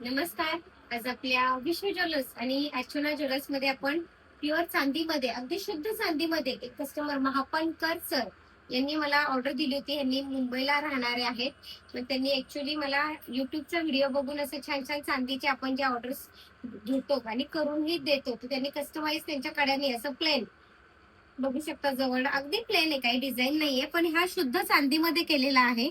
नमस्कार. आज आपल्या विश्व ज्वेलर्स आणि अर्चना ज्वेलर्स मध्ये आपण प्युअर चांदीमध्ये, अगदी शुद्ध चांदीमध्ये एक कस्टमर महापणकर सर यांनी मला ऑर्डर दिली होती. यांनी मुंबईला राहणारे आहेत. पण त्यांनी ऍक्च्युली मला युट्यूबचा व्हिडिओ बघून असं छान छान चांदीचे आपण जे ऑर्डर्स घेतो आणि करूनही देतो, तर त्यांनी कस्टमाइज त्यांच्या कड्याने असं प्लेन बघू शकता. जवळ अगदी प्लेन आहे, काही डिझाईन नाहीये, पण हा शुद्ध चांदीमध्ये केलेला आहे.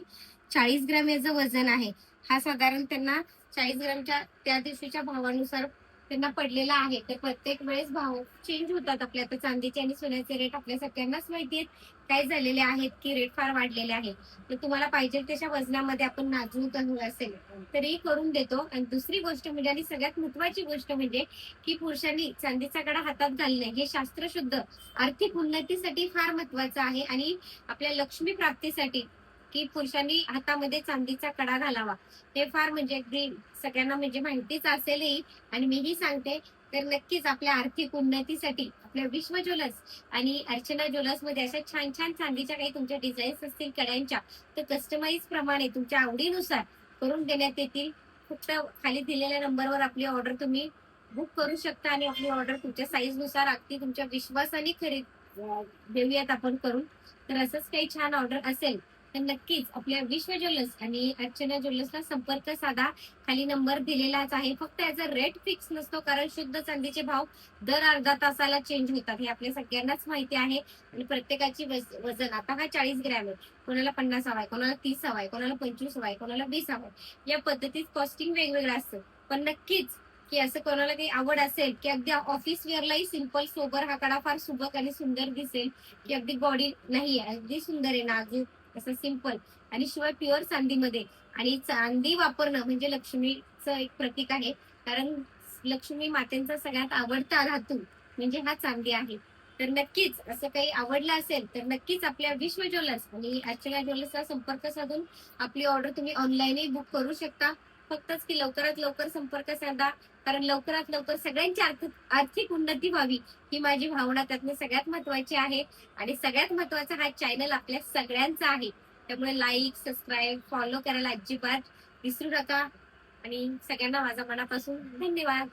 40 ग्रॅम याचं वजन आहे. हा साधारण त्यांना 40 ग्रॅमच्या त्या दिवशीच्या भावानुसार त्यांना पडलेला आहे. तर प्रत्येक वेळेस भाव चेंज होतात आपल्या. आता चांदीचे आणि सोन्याचे रेट आपल्या सगळ्यांनाच माहिती आहेत काय झालेले आहेत, की रेट फार वाढलेले आहेत. तर तुम्हाला पाहिजे तशा वजनामध्ये आपण नाजूक असेल तरी करून देतो. आणि दुसरी गोष्ट म्हणजे, आणि सगळ्यात महत्वाची गोष्ट म्हणजे, की पुरुषांनी चांदीचा कडा हातात घालणे हे शास्त्रशुद्ध आर्थिक उन्नतीसाठी फार महत्वाचं आहे. आणि आपल्या लक्ष्मी प्राप्तीसाठी की पुरुषांनी हातामध्ये चांदीचा कडा घालावा, हे फार म्हणजे अगदी सगळ्यांना म्हणजे माहितीच असेलही. आणि मीही सांगते. तर नक्कीच आपल्या आर्थिक उन्नतीसाठी आपल्या विश्व ज्वेलर्स आणि अर्चना ज्वेलर्स मध्ये अशा छान छान चांदीच्या काही तुमच्या डिझाईन्स असतील कड्यांच्या, तर कस्टमाइज प्रमाणे तुमच्या आवडीनुसार करून देण्यात येतील. फक्त खाली दिलेल्या नंबरवर आपली ऑर्डर तुम्ही बुक करू शकता आणि आपली ऑर्डर तुमच्या साईज नुसार अगदी तुमच्या विश्वासाने देऊयात आपण करून. तर असंच काही छान ऑर्डर असेल तर नक्कीच आपल्या विश्व ज्वेलर्स आणि अर्चना ज्वेलर्सला संपर्क साधा. खाली नंबर दिलेलाच आहे. फक्त याचा रेट फिक्स नसतो, कारण शुद्ध चांदीचे भाव दर अर्धा तासाला चेंज होतात, हे आपल्या सगळ्यांनाच माहिती आहे. आणि प्रत्येकाची वजन, आता हा 40 ग्रॅम आहे, कोणाला 50 हवाय, कोणाला 30 हवाय, कोणाला 25 हवाय, कोणाला 20 हवाय, या पद्धतीत कॉस्टिंग वेगवेगळं असतं. पण नक्कीच की असं कोणाला काही आवड असेल की अगदी ऑफिस वेअरलाही सिंपल सोबर हा कडा फार सुबक आणि सुंदर दिसेल, की अगदी बॉडी नाही अगदी सुंदर आहे, नाजूक असं सिंपल, आणि शिवाय प्युअर चांदीमध्ये. आणि चांदी वापरणं म्हणजे लक्ष्मीचं एक प्रतीक आहे. कारण लक्ष्मी मातेचा सगळ्यात आवडता धातू म्हणजे हा चांदी आहे. तर नक्कीच असं काही आवडलं असेल तर नक्कीच आपल्या विश्व ज्वेलर्स आणि अर्चना ज्वेलर्सचा संपर्क साधून आपली ऑर्डर तुम्ही ऑनलाईनही बुक करू शकता. फक्तच की लवकरात लवकर संपर्क साधा, कारण लवकरात लवकर सगळ्यांची आर्थिक उन्नती व्हावी ही माझी भावना त्यातनं सगळ्यात महत्वाची आहे. आणि सगळ्यात महत्वाचा हा चॅनल आपल्या सगळ्यांचा आहे. त्यामुळे लाईक, सबस्क्राईब, फॉलो करायला अजिबात विसरू नका. आणि सगळ्यांना माझा मनापासून धन्यवाद.